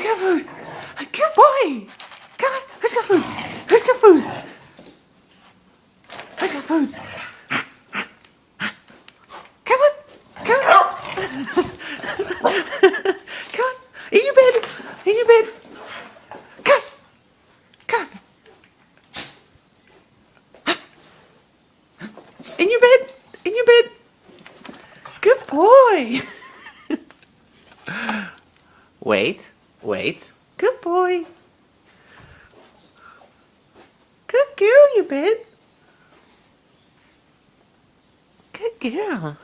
got food? Good boy. Come on. Who's got food? Who's got food? Who's got food? Come on. Come on. Come on. In your bed. In your bed. Come. Come. In your bed. In your bed. Good boy. Wait. Wait. Good boy. Good girl, you bed. Good girl.